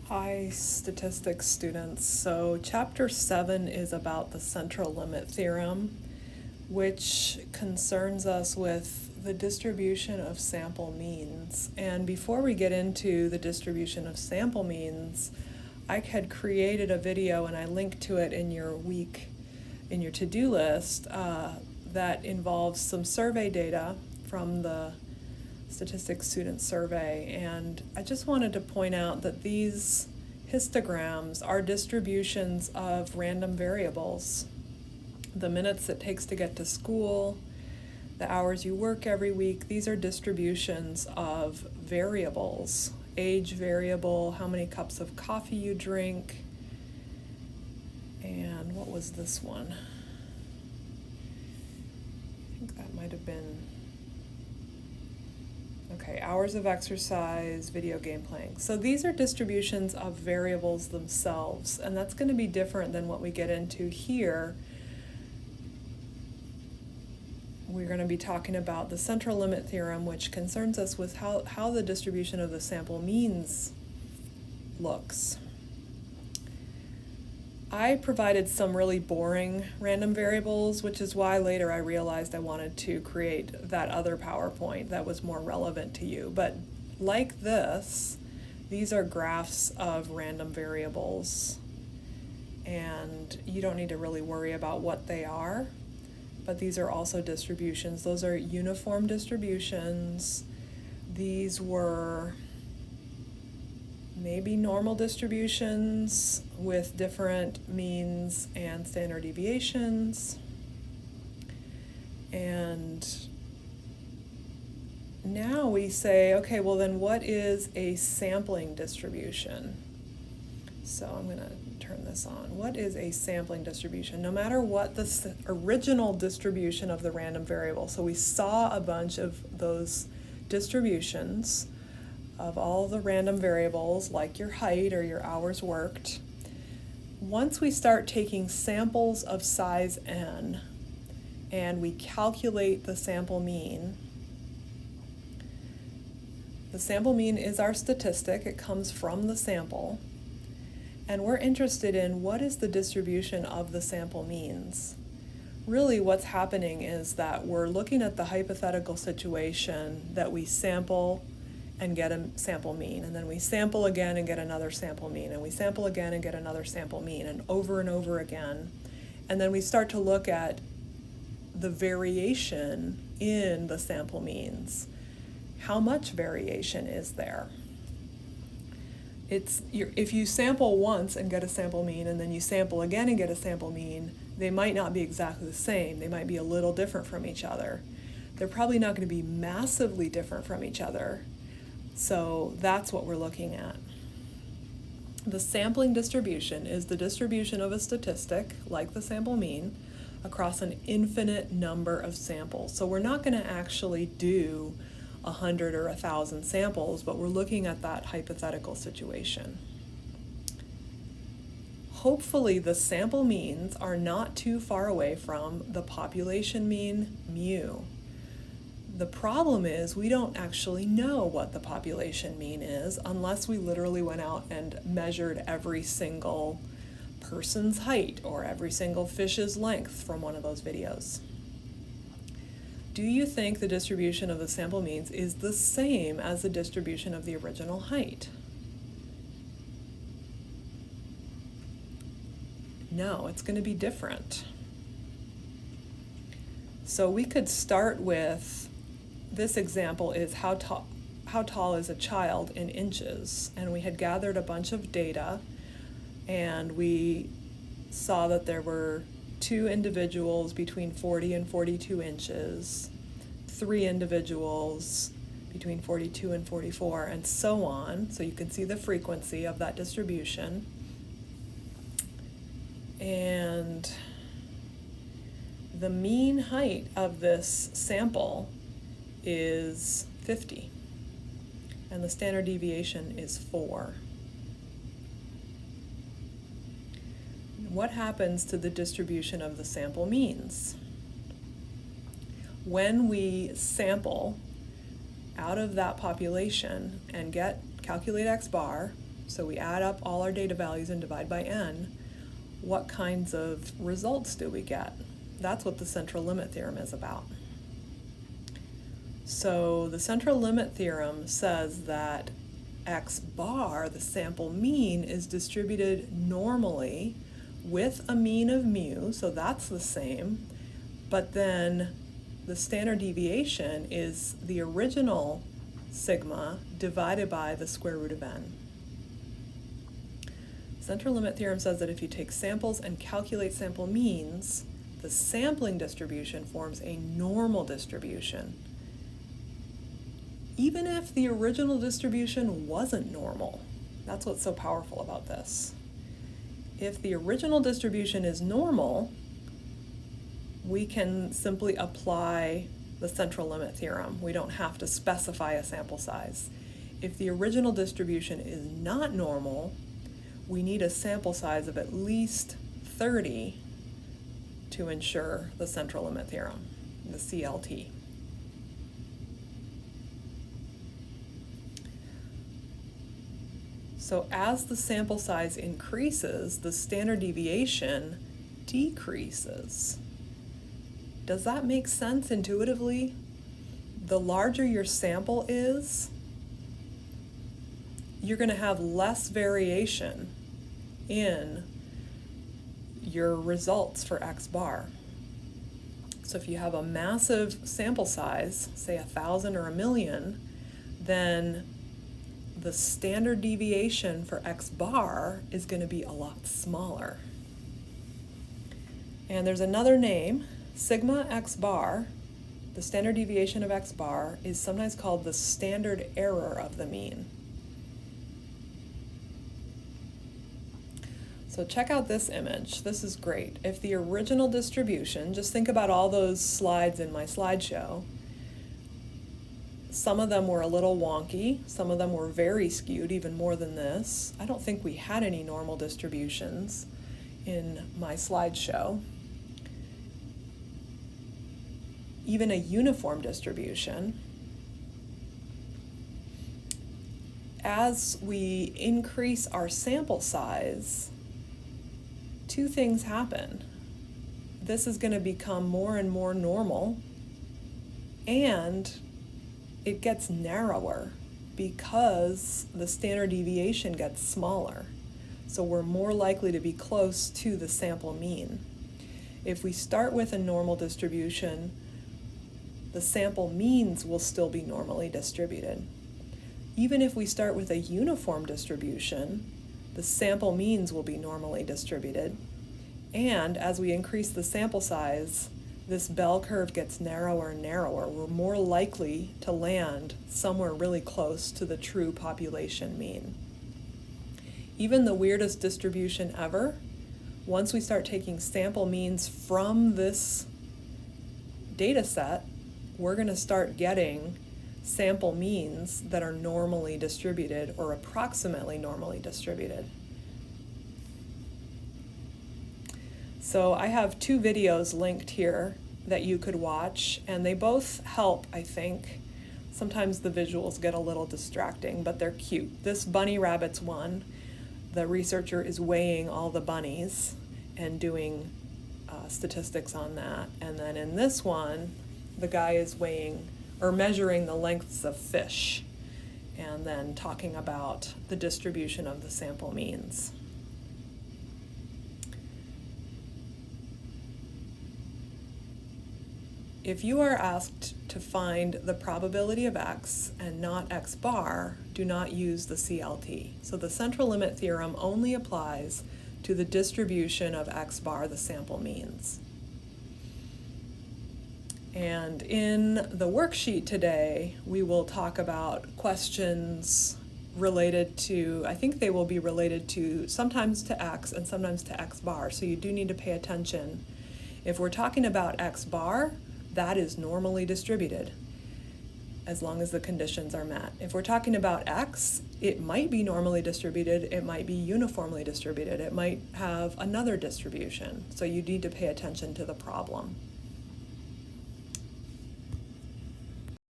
Hi, statistics students. So chapter 7 is about the central limit theorem, which concerns us with the distribution of sample means. And before we get into the distribution of sample means, I had created a video and I linked to it in your to-do list that involves some survey data from the statistics student survey, and I just wanted to point out that these histograms are distributions of random variables. The minutes it takes to get to school, the hours you work every week, these are distributions of variables. Age variable, how many cups of coffee you drink, and what was this one? I think that might have been hours of exercise, video game playing. So these are distributions of variables themselves, and that's going to be different than what we get into here. We're going to be talking about the central limit theorem, which concerns us with how the distribution of the sample means looks. I provided some really boring random variables, which is why later I realized I wanted to create that other PowerPoint that was more relevant to you. But like this, these are graphs of random variables, and you don't need to really worry about what they are, but these are also distributions. Those are uniform distributions. These were maybe normal distributions with different means and standard deviations. And now we say, okay, well then what is a sampling distribution? So I'm going to turn this on. What is a sampling distribution? No matter what the original distribution of the random variable, so we saw a bunch of those distributions of all the random variables, like your height or your hours worked. Once we start taking samples of size n and we calculate the sample mean is our statistic. It comes from the sample, and we're interested in what is the distribution of the sample means. Really what's happening is that we're looking at the hypothetical situation that we sample and get a sample mean, and then we sample again and get another sample mean, and we sample again and get another sample mean, and over again. And then we start to look at the variation in the sample means. How much variation is there? If you sample once and get a sample mean, and then you sample again and get a sample mean, they might not be exactly the same. They might be a little different from each other. They're probably not going to be massively different from each other. So that's what we're looking at. The sampling distribution is the distribution of a statistic, like the sample mean, across an infinite number of samples. So we're not going to actually do 100 or 1,000 samples, but we're looking at that hypothetical situation. Hopefully the sample means are not too far away from the population mean, mu. The problem is we don't actually know what the population mean is unless we literally went out and measured every single person's height or every single fish's length from one of those videos. Do you think the distribution of the sample means is the same as the distribution of the original height? No, it's going to be different. So we could start with, this example is how tall is a child in inches, and we had gathered a bunch of data, and we saw that there were 2 individuals between 40 and 42 inches, 3 individuals between 42 and 44, and so on. So you can see the frequency of that distribution. And the mean height of this sample is 50, and the standard deviation is 4. What happens to the distribution of the sample means? When we sample out of that population and calculate X bar, So we add up all our data values and divide by n. What kinds of results do we get? That's what the central limit theorem is about. So the central limit theorem says that x bar, the sample mean, is distributed normally with a mean of mu, so that's the same, but then the standard deviation is the original sigma divided by the square root of n. Central limit theorem says that if you take samples and calculate sample means, the sampling distribution forms a normal distribution, even if the original distribution wasn't normal. That's what's so powerful about this. If the original distribution is normal, we can simply apply the central limit theorem. We don't have to specify a sample size. If the original distribution is not normal, we need a sample size of at least 30 to ensure the central limit theorem, the CLT. So as the sample size increases, the standard deviation decreases. Does that make sense intuitively? The larger your sample is, you're going to have less variation in your results for x bar. So if you have a massive sample size, say 1,000 or 1,000,000, then the standard deviation for x bar is going to be a lot smaller. And there's another name, sigma x bar. The standard deviation of x bar is sometimes called the standard error of the mean. So check out this image. This is great. If the original distribution, just think about all those slides in my slideshow. Some of them were a little wonky, some of them were very skewed, even more than this. I don't think we had any normal distributions in my slideshow. Even a uniform distribution. As we increase our sample size, two things happen. This is going to become more and more normal, and it gets narrower because the standard deviation gets smaller. So we're more likely to be close to the sample mean. If we start with a normal distribution, the sample means will still be normally distributed. Even if we start with a uniform distribution, the sample means will be normally distributed. And as we increase the sample size, this bell curve gets narrower and narrower. We're more likely to land somewhere really close to the true population mean. Even the weirdest distribution ever, once we start taking sample means from this data set, we're going to start getting sample means that are normally distributed or approximately normally distributed. So I have two videos linked here that you could watch, and they both help, I think. Sometimes the visuals get a little distracting, but they're cute. This bunny rabbits one, the researcher is weighing all the bunnies and doing statistics on that. And then in this one, the guy is weighing or measuring the lengths of fish and then talking about the distribution of the sample means. If you are asked to find the probability of x and not x bar, do not use the CLT. So the central limit theorem only applies to the distribution of x bar, the sample means. And in the worksheet today, we will talk about questions related to, I think they will be related to sometimes to x and sometimes to x bar. So you do need to pay attention. If we're talking about x bar, that is normally distributed as long as the conditions are met. If we're talking about x, it might be normally distributed, it might be uniformly distributed, it might have another distribution. So you need to pay attention to the problem.